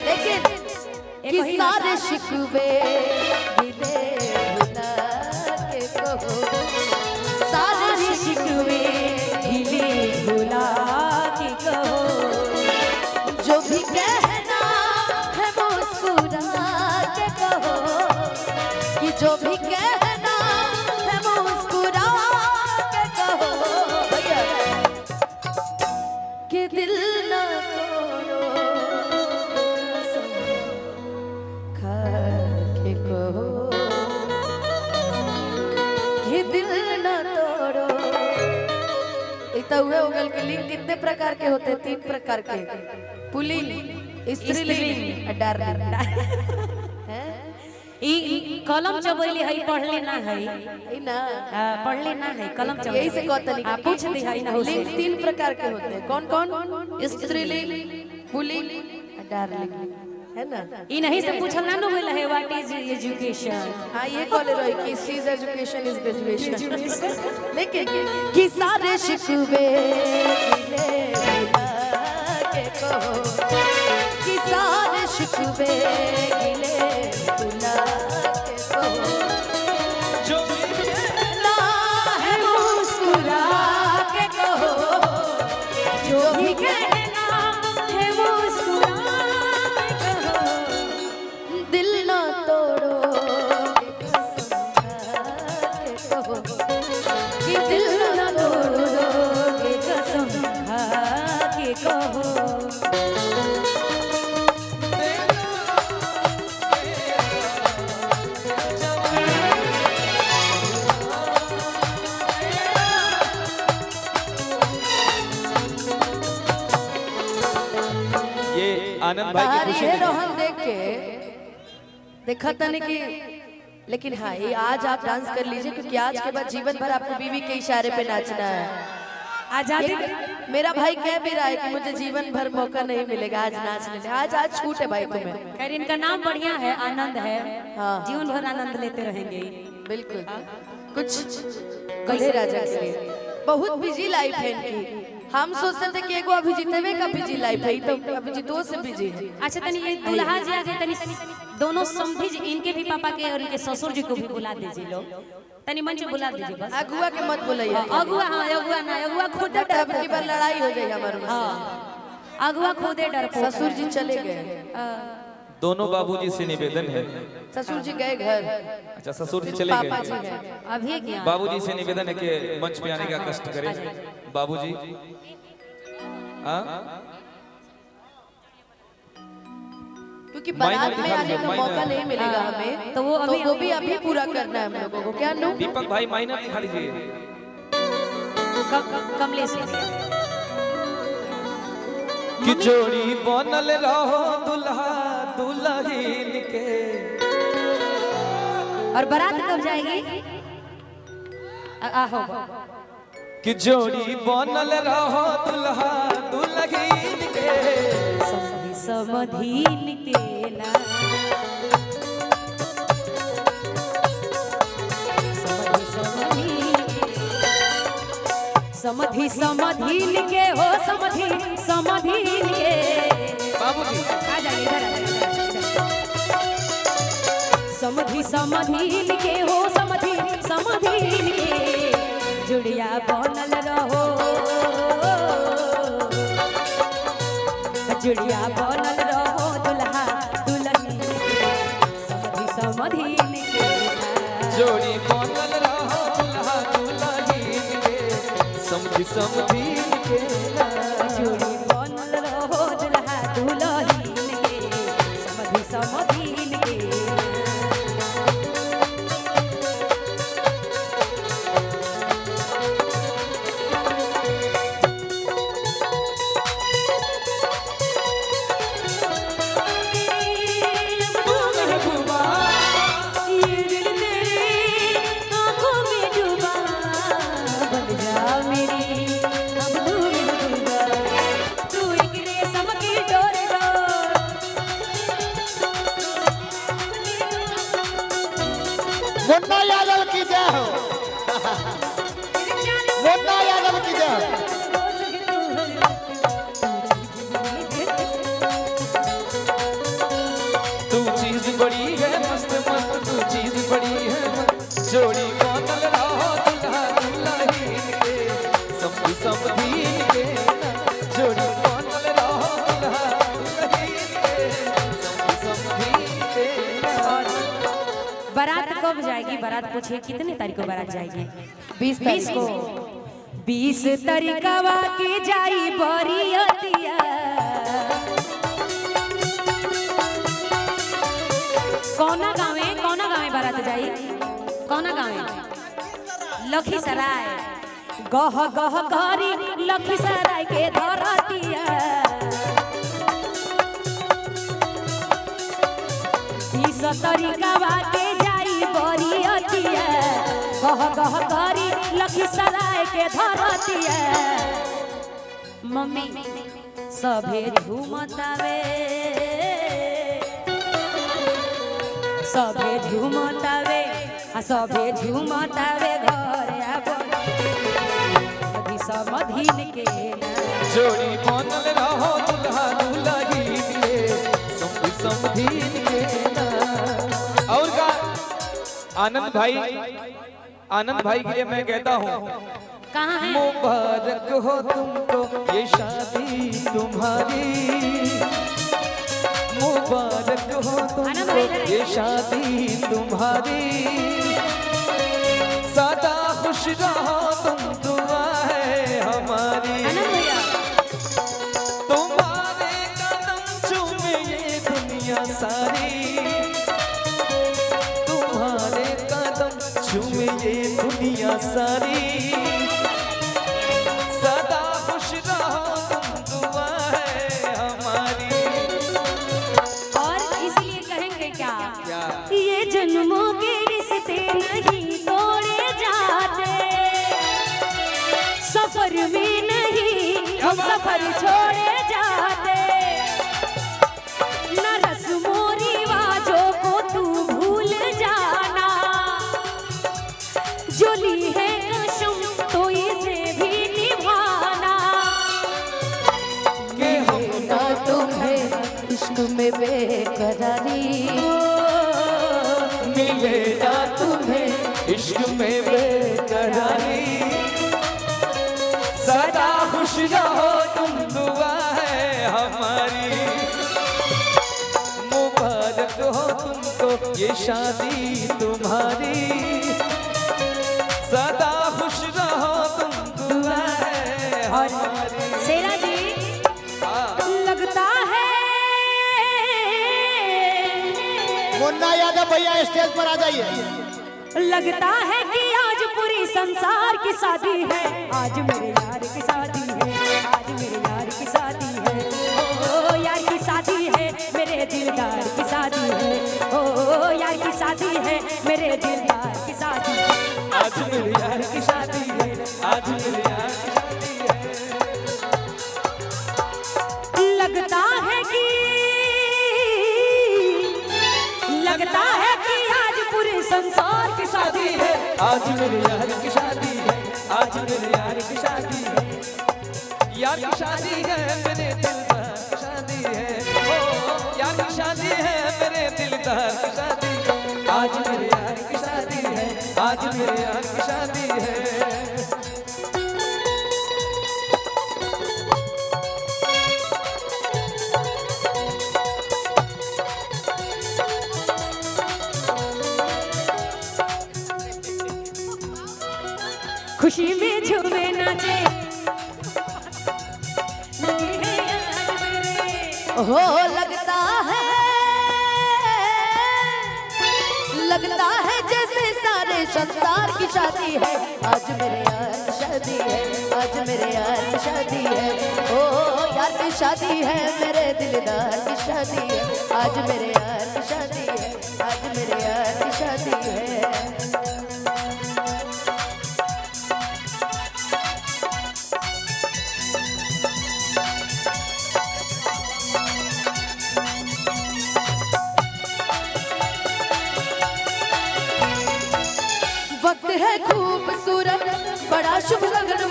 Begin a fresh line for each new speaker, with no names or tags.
लेकिन कि सारे शिकवे गिले भुला के कहो, सारे शिकवे गिले भुला के कहो, जो भी कहना है मुस्कुरा के कहो, कि जो भी कहना है मुस्कुरा के कहो, भैया कि दिल ना तोड़ो खा के कहो, कि दिल ना तोड़ो। एक तो हुए उगल के लिंग कितने प्रकार के होते हैं? 3 प्रकार के, पुल्लिंग, स्त्रीलिंग, डार्लिंग।
ई कलम चबैली है, पढ़ले ना है
ना,
पढ़ले ना है कलम चबैली।
यही से कहते हैं
पूछ दी है ना।
लिंग 3 प्रकार के होते हैं। कौन कौन? स्त्रीलिंग, पुल्लिंग, डार्लिंग, है ना?
ई नहीं से पूछल ना होइल है व्हाट इज एजुकेशन।
हां ये कॉले रही कि सीज एजुकेशन इज ग्रेजुएशन। लेकिन कि सारे शिकवे गिले भुला के कहो, कि सारे शिकवे गिले भुला के कहो, जो भी कहना है मुस्कुरा के कहो, जो भी कहना है मुस्कुरा के कहो, दिल ना तोड़ो के कहो, कि दिल ना तोड़ो के कसम खा के कहो।
आनंद भाई की खुशी
रोहन देख के देखा था नहीं कि, लेकिन हाँ ये आज आप डांस कर लीजिए, क्योंकि आज के बाद जीवन भर आपको बीवी के इशारे पे नाचना है।
आजादी
मेरा भाई कह भी रहा है कि मुझे जीवन भर मौका नहीं मिलेगा आज नाचने का। आज छूट है भाई तुम्हें।
खैर इनका नाम बढ़िया है, आनंद है।
हाँ
जीवन भर आनंद लेते रहेंगे।
बिल्कुल। कुछ गधे राजा के लिए बहुत बिजी लाइफ है इनकी। हम सोचते थे कि एगो अभी जीतेवे का बिजी लाइफ है, तो अभी जीतो से बिजी है।
अच्छा तनी ये दुल्हा जी आ गए, तनी दोनों समझी जी, इनके भी पापा के और इनके ससुर जी को भी बुला दीजिए लोग। तनी मंच बुला दीजिए बस।
अगुआ के मत बुलाइए।
अगुआ हाँ अगुआ ना, अगुआ खुद
तब की बार लड़ाई हो जाएगी हमारे।
हाँ अगुआ खुदे डर।
ससुर जी चले गए।
दोनों बाबूजी से निवेदन है।
ससुर जी गए घर।
अच्छा ससुर जी चले
पापा जी
गए।
हैं
अभी क्या?
बाबूजी से निवेदन है कि मंच पे आने का कष्ट करें। बाबूजी
क्योंकि बारात में आने का मौका नहीं मिलेगा हमें, तो वो भी अभी पूरा करना है हम लोगों को। क्या नो?
दीपक भाई माइनर दिखा लीजिए।
कमलेश
कि जोड़ी बनल रहो दुल्हा दुल्हन के।
और बारात कब जाएगी? आहो
कि जोड़ी बनल रहो दुल्हा दुल्हन के।
समधीन के ना समधी समधीन के हो, समधी समधीन के।
बाबूजी
आ जाइए इधर आ जाइए। समधी समधीन के हो, समधी समधीन के, जुड़िया बनल रहो, जुड़िया बनल रहो दुल्हा दुल्हन के, समधी समधीन के।
जोड़ी बनल रहो दुल्हा दुल्हन के, समधी समधीन के।
जोड़ी बनल रहो दुल्हा दुल्हन के, समधी समधीन के।
मुन्ना यादव की जय हो। मुन्ना यादव की जय हो।
कब जाएगी बारात? पूछिए कितनी तारीख को बारात जाएगी?
20
20 को। 20 तारीखवा के जाई बरियतिया। कौना गाँव बारात जाई? कौना गाँव? लखीसराय। गह गह करी लखीसराय के धरतिया। 20 तारीखवा के जाई बरियतिया। गह गह करी लखीसराय के धरतिया। मम्मी सभे झूमतावे, सभे झूमतावे, सभे झूमतावे घर अभी समधिन के
जोड़ी बनल रहो दुल्हा दुल्हन के समधि समधीन के ना। और का आनंद भाई के लिए मैं कहता हूँ
कहाँ है?
मुबारक हो तुमको ये शादी तुम्हारी, मुबारक हो तुमको ये शादी तुम्हारी, सदा खुश रहो तुम दुआ है हमारी। तुम्हारे कदम चूमे ये दुनिया सारी, तुम्हारे कदम चूमे ये दुनिया सारी, सदा खुश रहो तुम दुआ है हमारी।
और इसलिए कहेंगे क्या? ये जन्मों के रिश्ते नहीं तोड़े जाते, सफर में नहीं हम सफर छोड़े जाते। न रस्मों रिवाजों को तू भूल जाना, जो ली है कसम तो इसे भी निभाना।
कि हम
ना तुम्हें इश्क में बेकरारी,
मिलेगा तुम्हें इश्क में बेकरारी, सदा खुश रहो तुम दुआ है हमारी। मुबारक हो तुमको ये शादी तुम्हारी, सदा खुश रहो तुम दुआ है हमारी।
सेरा जी लगता है
मुन्ना यादव भैया स्टेज पर आ जाइए।
लगता है कि आज पूरी संसार की शादी है, आज मेरे यार की शादी है, आज मेरे यार की शादी है। ओ यार की शादी है, मेरे दिलदार की शादी है। ओ यार की शादी है, मेरे दिलदार की शादी है।
आज मेरे यार की शादी है, आज मेरे यार की शादी है।
लगता है कि आज पूरे संसार की शादी है।
आज मेरे यार की शादी है, आज मेरे यार की शादी है। यार की शादी है मेरे दिलदार की शादी है। ओ यार की शादी है मेरे दिलदार की शादी है। आज मेरे यार की शादी है, आज मेरे यार की शादी है।
खुशी में झूमे नाचे
हो लगता है जैसे सारे संसार की शादी है। आज मेरे यार की शादी है, आज मेरे यार की शादी है। ओ यार की शादी है, मेरे दिलदार की शादी है। आज मेरे यार की शादी है, आज मेरे यार की शादी है। वक्त है खूबसूरत, बड़ा शुभ लगन